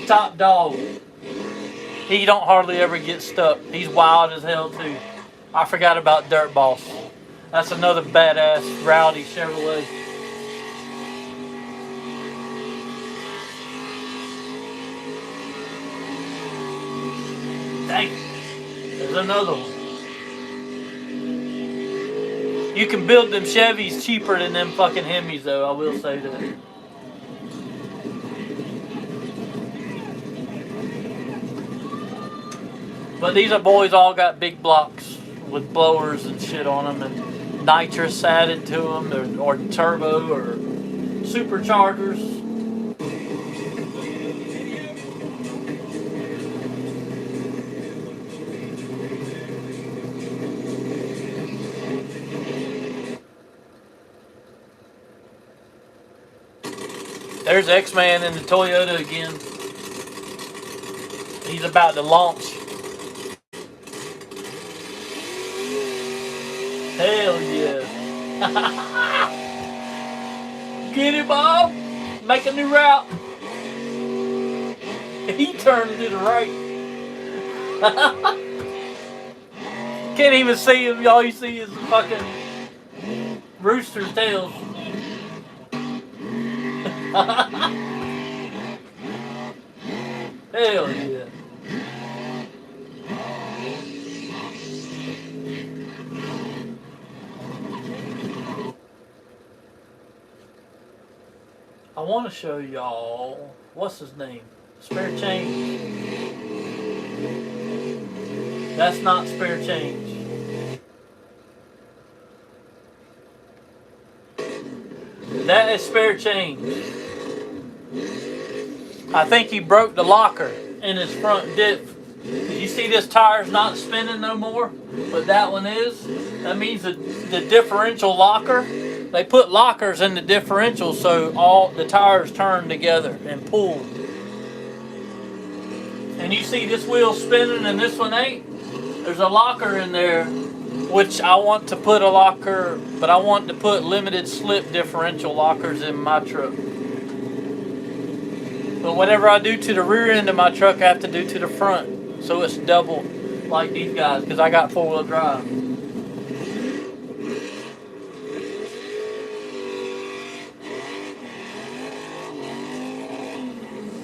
top dog. He don't hardly ever get stuck. He's wild as hell too. I forgot about Dirt Boss. That's another badass rowdy Chevrolet. Dang. There's another one. You can build them Chevys cheaper than them fucking Hemis though, I will say that. But these are boys all got big blocks with blowers and shit on them and nitrous added to them or turbo or superchargers. There's X-Man in the Toyota again. He's about to launch. Hell yeah. Get it, Bob. Make a new route. He turned to the right. Can't even see him. All you see is the fucking rooster's tails. Hell yeah. I want to show y'all, what's his name? Spare Change. That's not Spare Change. That is Spare Change. I think he broke the locker in his front diff. You see this tire's not spinning no more, but that one is. That means the differential locker, they put lockers in the differential so all the tires turn together and pull. And you see this wheel spinning and this one ain't. There's a locker in there, which I want to put a locker, but I want to put limited slip differential lockers in my truck. But whatever I do to the rear end of my truck, I have to do to the front. So it's double like these guys, because I got four-wheel drive.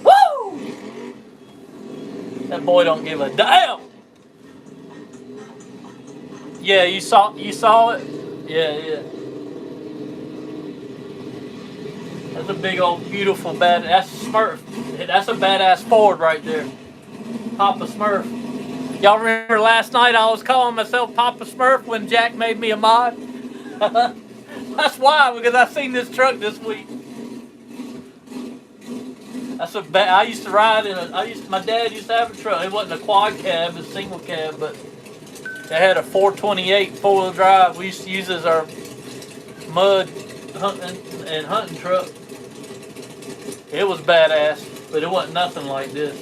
Woo! That boy don't give a damn. Yeah, you saw it? Yeah. That's a big old beautiful that's Smurf. That's a badass Ford right there. Papa Smurf. Y'all remember last night I was calling myself Papa Smurf when Jack made me a mod? That's why, because I seen this truck this week. That's a I used to ride in my dad used to have a truck. It wasn't a quad cab, it was a single cab, but it had a 428 four-wheel drive. We used to use as our mud hunting truck. It was badass, but it wasn't nothing like this.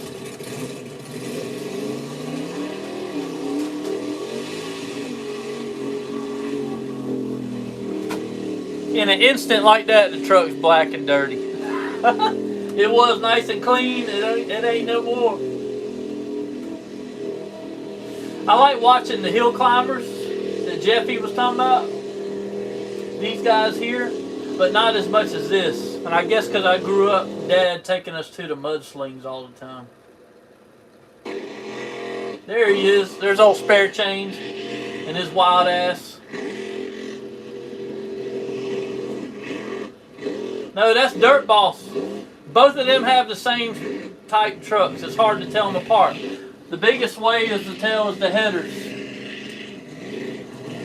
In an instant like that, the truck's black and dirty. It was nice and clean. It ain't no more. I like watching the hill climbers that Jeffy was talking about. These guys here, but not as much as this. And I guess because I grew up, Dad taking us to the mudslings all the time. There he is. There's old Spare Change and his wild ass. No, that's Dirt Boss. Both of them have the same type trucks. It's hard to tell them apart. The biggest way is to tell is the headers.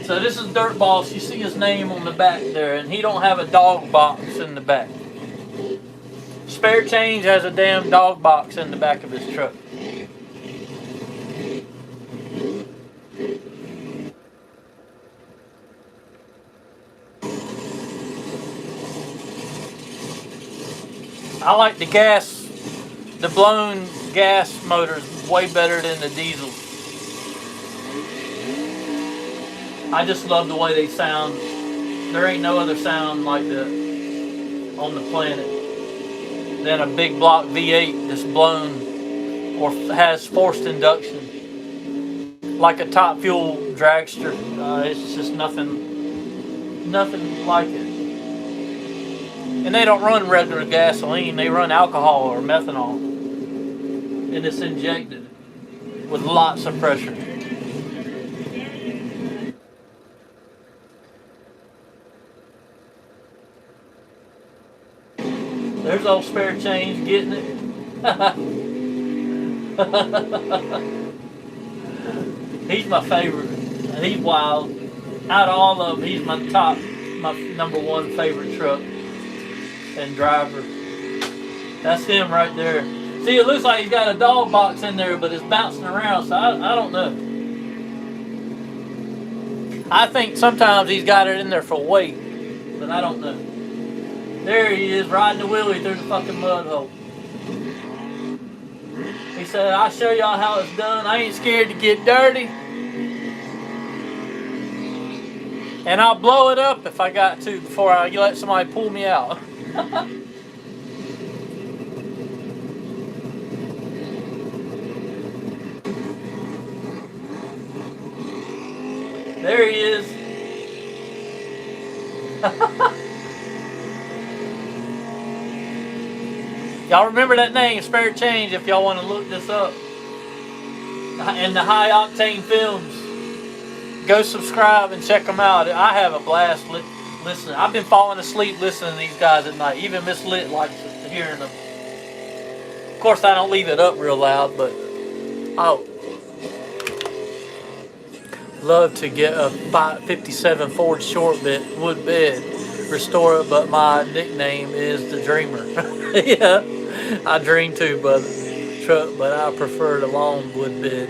So this is Dirt Boss. You see his name on the back there, and he don't have a dog box in the back. Spare Change has a damn dog box in the back of his truck. I like the blown gas motors way better than the diesels. I just love the way they sound. There ain't no other sound like that. on the planet than a big block V8 that's blown or has forced induction. Like a Top Fuel dragster. It's just nothing like it. And they don't run regular gasoline, they run alcohol or methanol. And it's injected with lots of pressure. There's old Spare Change getting it. He's my favorite. And he's wild. Out of all of them, he's my number one favorite truck and driver. That's him right there. See, it looks like he's got a dog box in there, but it's bouncing around, so I don't know. I think sometimes he's got it in there for weight, but I don't know. There he is, riding the wheelie through the fucking mud hole. He said, I'll show y'all how it's done. I ain't scared to get dirty. And I'll blow it up if I got to before I let somebody pull me out. There he is. Y'all remember that name, Spare Change, if y'all want to look this up. And the High Octane Films. Go subscribe and check them out. I have a blast listening. I've been falling asleep listening to these guys at night. Even Miss Lit likes hearing them. Of course, I don't leave it up real loud, but I love to get a 57 Ford short wood bed, restore it, but my nickname is the Dreamer. Yeah, I dream too, but I prefer the long wood bed.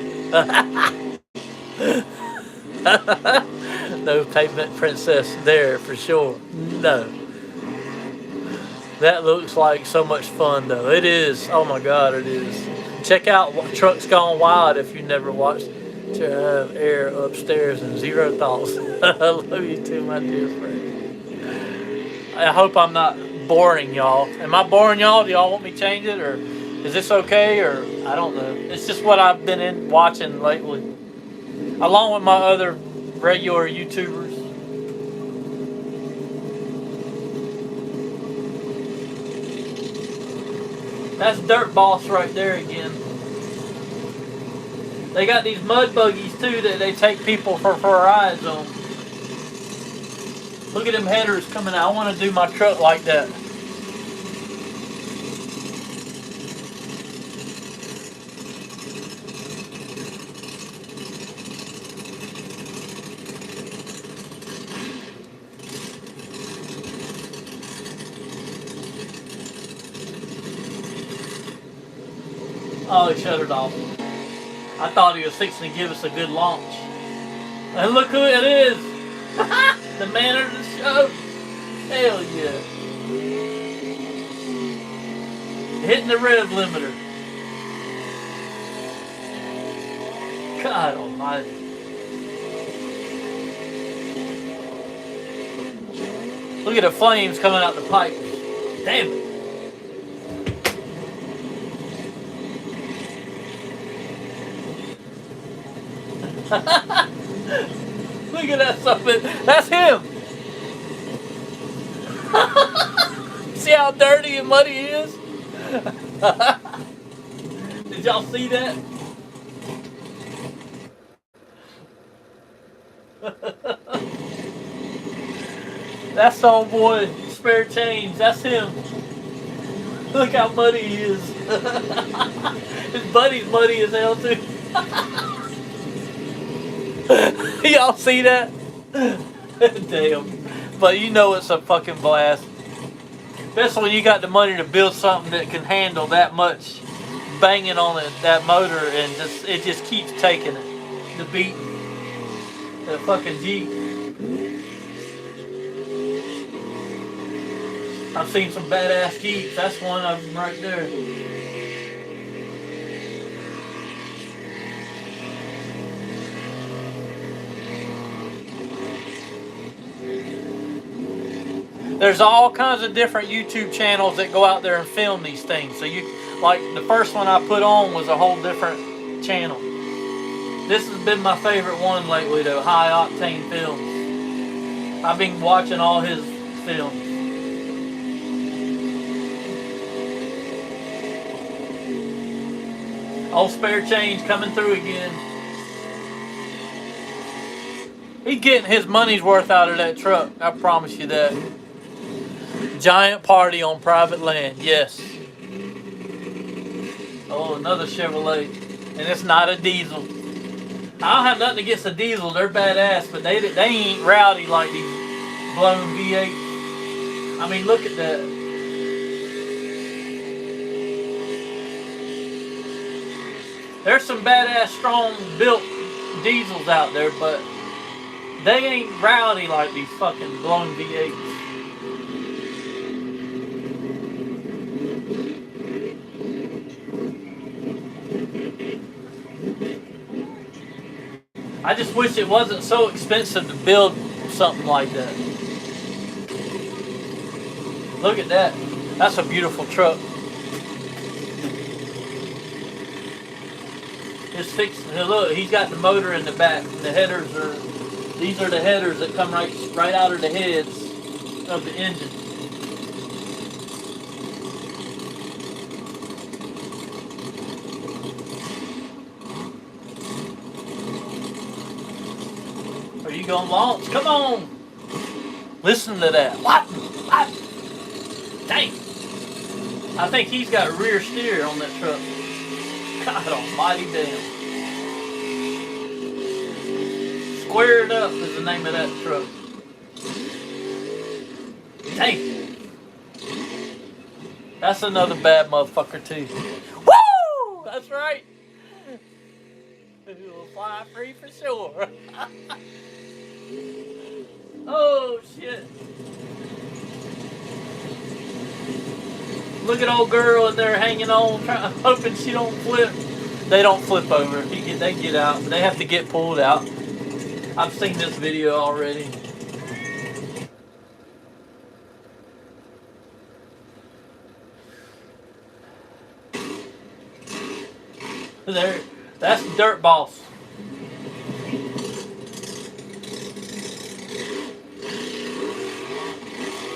No Pavement Princess there for sure. No. That looks like so much fun though. It is. Oh my God, it is. Check out Trucks Gone Wild if you never watched Air Upstairs and Zero Thoughts. I love you too, my dear friend. I hope I'm not boring y'all. Am I boring y'all? Do y'all want me to change it, or is this okay, or I don't know. It's just what I've been watching lately, along with my other regular YouTubers. That's Dirt Boss right there again. They got these mud buggies too that they take people for rides on. Look at them headers coming out. I want to do my truck like that. Oh, he shut it off. I thought he was fixing to give us a good launch. And look who it is! The man of the show! Hell yeah! Hitting the rev limiter. God almighty. Look at the flames coming out the pipe. Damn it. Look at that something. That's him. See how dirty and muddy he is? Did y'all see that? That's old boy, Spare Change. That's him. Look how muddy he is. His buddy's muddy as hell too. Y'all see that? Damn. But you know it's a fucking blast. Especially when you got the money to build something that can handle that much banging on that motor, and it just keeps taking it. The beating. The fucking Jeep. I've seen some badass Jeeps. That's one of them right there. There's all kinds of different YouTube channels that go out there and film these things. So you, like the first one I put on was a whole different channel. This has been my favorite one lately though, High Octane Films. I've been watching all his films. Old Spare Change coming through again. He's getting his money's worth out of that truck, I promise you that. Giant party on private land, yes. Oh, another Chevrolet. And it's not a diesel. I don't have nothing against a diesel, they're badass, but they ain't rowdy like these blown V8s. I mean, look at that. There's some badass, strong built diesels out there, but they ain't rowdy like these fucking blown V8s. I just wish it wasn't so expensive to build something like that. Look at that. That's a beautiful truck. Just fixed. Look, he's got the motor in the back. The headers are. These are the headers that come right out of the heads of the engine. Are you gonna launch? Come on! Listen to that. What? Dang! I think he's got a rear steer on that truck. God almighty damn. Squared Up is the name of that truck. Dang. That's another bad motherfucker too. Woo! That's right. We'll fly free for sure. Oh shit. Look at old girl in there hanging on, hoping she don't flip. They don't flip over. They get out. They have to get pulled out. I've seen this video already. There, that's Dirt Boss.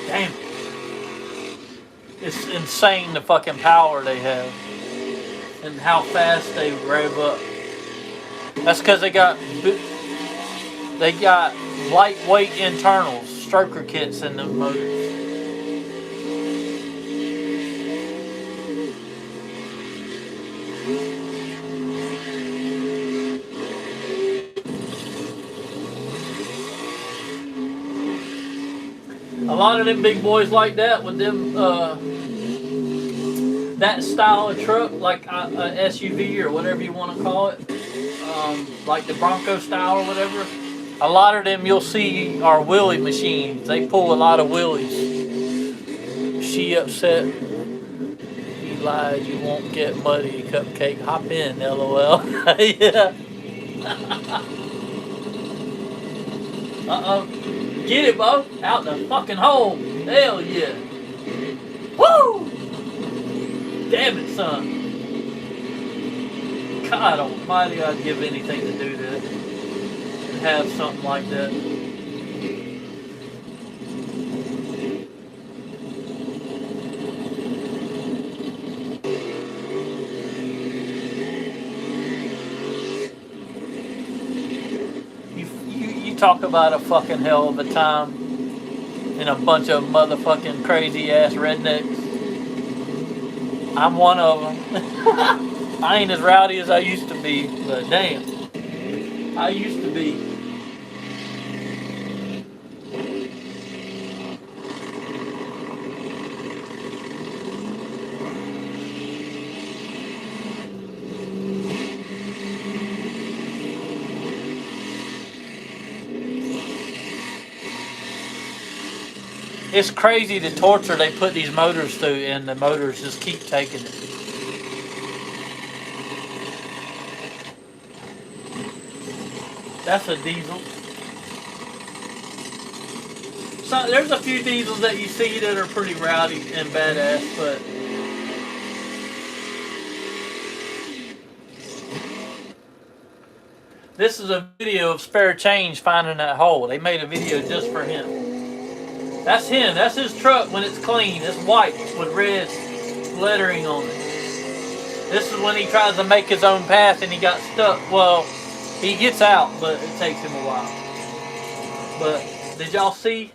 Damn. It's insane the fucking power they have and how fast they rev up. That's because they got lightweight internals, stroker kits in the motors. A lot of them big boys like that with them, that style of truck, like a SUV or whatever you want to call it, like the Bronco style or whatever. A lot of them you'll see are wheelie machines. They pull a lot of wheelies. She upset. He lied. You won't get muddy, cupcake. Hop in, LOL. Yeah. Uh-oh. Get it, Bo. Out the fucking hole. Hell yeah. Woo! Damn it, son. God almighty, I'd give anything to do that. And have something like that. You talk about a fucking hell of a time and a bunch of motherfucking crazy ass rednecks. I'm one of them. I ain't as rowdy as I used to be, but damn, I used to be. It's crazy the torture they put these motors through, and the motors just keep taking it. That's a diesel. So there's a few diesels that you see that are pretty rowdy and badass, but this is a video of Spare Change finding that hole. They made a video just for him. That's him. That's his truck when it's clean. It's white with red lettering on it. This is when he tries to make his own path and he got stuck. Well, he gets out, but it takes him a while. But did y'all see?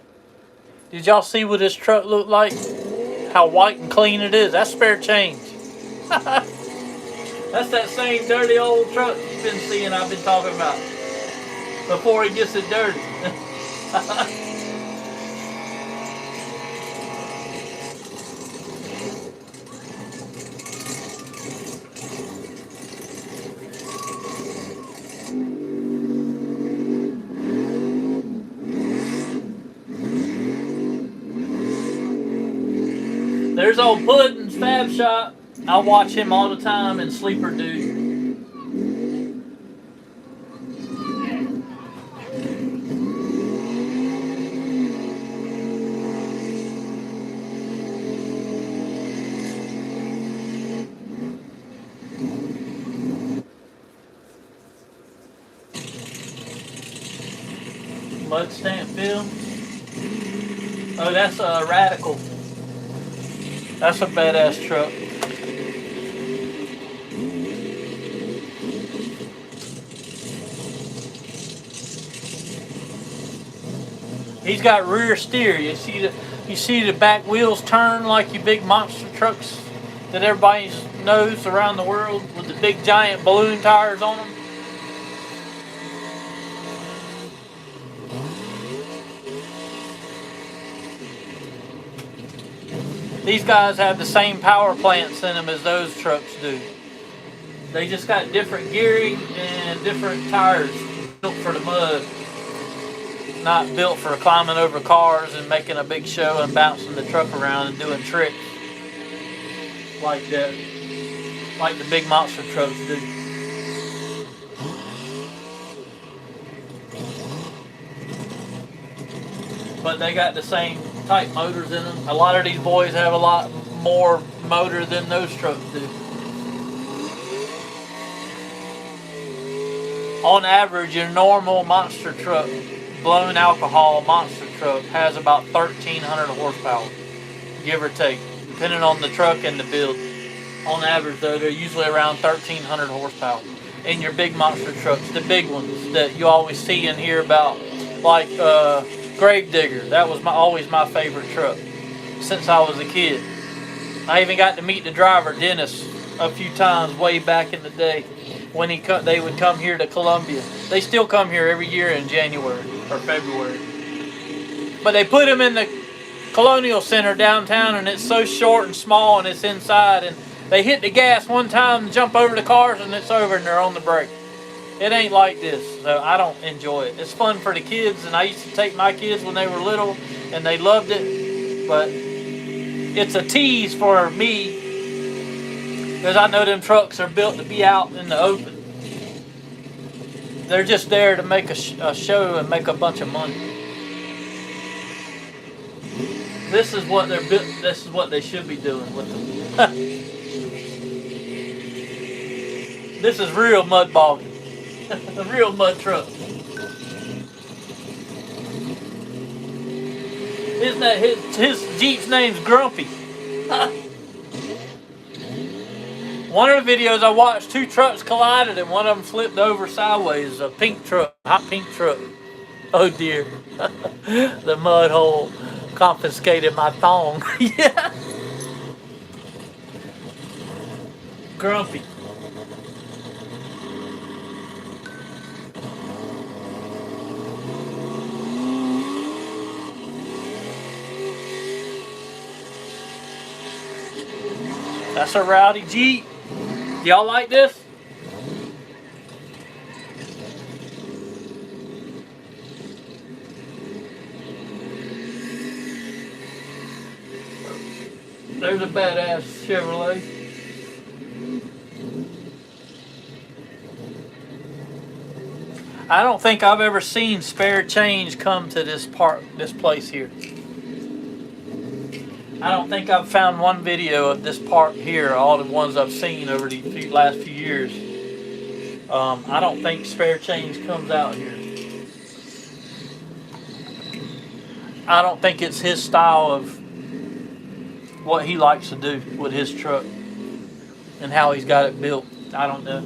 Did y'all see what his truck looked like? How white and clean it is. That's Spare Change. That's that same dirty old truck you've been seeing I've been talking about. Before he gets it dirty. There's old Puddin's Fab Shop. I watch him all the time and Sleeper Dude. Mud Stamp Film. Oh, that's a Radical. That's a badass truck. He's got rear steer. You see the back wheels turn like your big monster trucks that everybody knows around the world with the big giant balloon tires on them. These guys have the same power plants in them as those trucks do. They just got different gearing and different tires built for the mud. Not built for climbing over cars and making a big show and bouncing the truck around and doing tricks like that, like the big monster trucks do. But they got the same type motors in them. A lot of these boys have a lot more motor than those trucks do. On average, your normal monster truck, blown alcohol monster truck, has about 1,300 horsepower, give or take, depending on the truck and the build. On average, though, they're usually around 1,300 horsepower. And your big monster trucks, the big ones that you always see and hear about, like Gravedigger. That was always my favorite truck since I was a kid. I even got to meet the driver, Dennis, a few times way back in the day when they would come here to Columbia. They still come here every year in January or February. But they put him in the Colonial Center downtown, and it's so short and small and it's inside, and they hit the gas one time and jump over the cars and it's over and they're on the brake. It ain't like this, so I don't enjoy it. It's fun for the kids, and I used to take my kids when they were little, and they loved it, but it's a tease for me, because I know them trucks are built to be out in the open. They're just there to make a show and make a bunch of money. This is what they're built. This is what they should be doing with them. This is real mud bogging. A real mud truck. Isn't that his Jeep's name's Grumpy? One of the videos I watched, two trucks collided and one of them flipped over sideways. A pink truck, hot pink truck. Oh dear. The mud hole confiscated my thong. Yeah. Grumpy. That's a rowdy Jeep. Y'all like this? There's a badass Chevrolet. I don't think I've ever seen Spare Change come to this place here. I don't think I've found one video of this park here, all the ones I've seen over the last few years. I don't think Spare Change comes out here. I don't think it's his style of what he likes to do with his truck and how he's got it built. I don't know.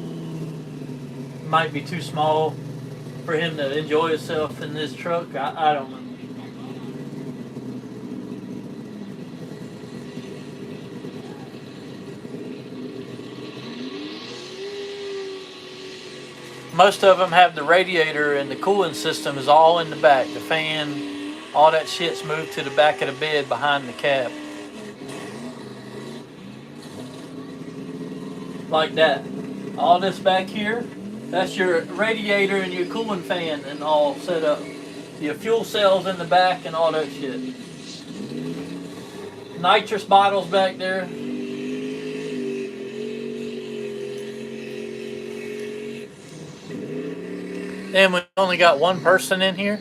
It might be too small for him to enjoy himself in this truck. I don't know. Most of them have the radiator and the cooling system is all in the back. The fan, all that shit's moved to the back of the bed behind the cab. Like that. All this back here, that's your radiator and your cooling fan and all set up. Your fuel cells in the back and all that shit. Nitrous bottles back there. Then we only got one person in here.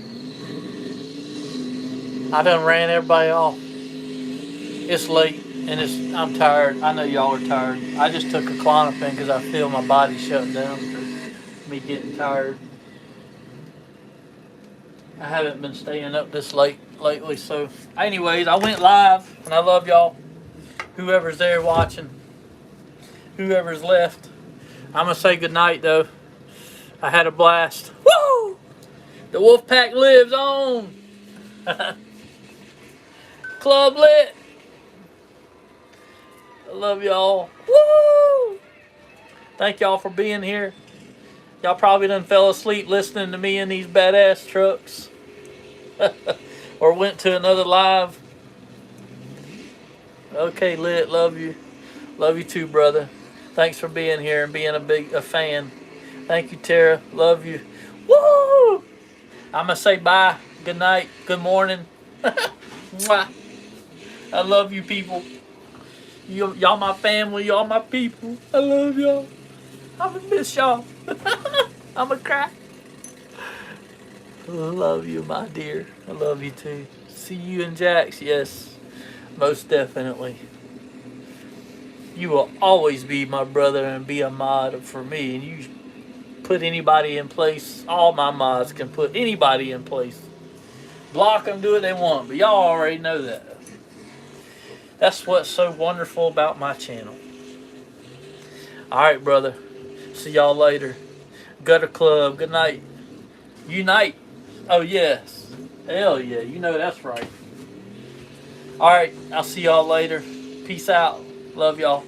I done ran everybody off. It's late and I'm tired. I know y'all are tired. I just took a Klonopin because I feel my body shutting down for me getting tired. I haven't been staying up this late lately, so anyways, I went live and I love y'all. Whoever's there watching, whoever's left. I'm gonna say goodnight though. I had a blast. Woo! The Wolfpack lives on. Club lit. I love y'all. Woo! Thank y'all for being here. Y'all probably done fell asleep listening to me in these badass trucks. Or went to another live. Okay, lit. Love you. Love you too, brother. Thanks for being here and being a fan. Thank you, Tara. Love you. Woo! I'm going to say bye. Good night. Good morning. Mwah. I love you people. Y'all my family. Y'all my people. I love y'all. I'm going to miss y'all. I'm going to cry. I love you, my dear. I love you too. See you in Jack's. Yes, most definitely. You will always be my brother and be a mod for me. And you put anybody in place. All my mods can put anybody in place. Block them, do what they want. But y'all already know that. That's what's so wonderful about my channel. Alright, brother. See y'all later. Gutter Club. Good night. Unite. Oh, yes. Hell yeah. You know that's right. Alright. I'll see y'all later. Peace out. Love y'all.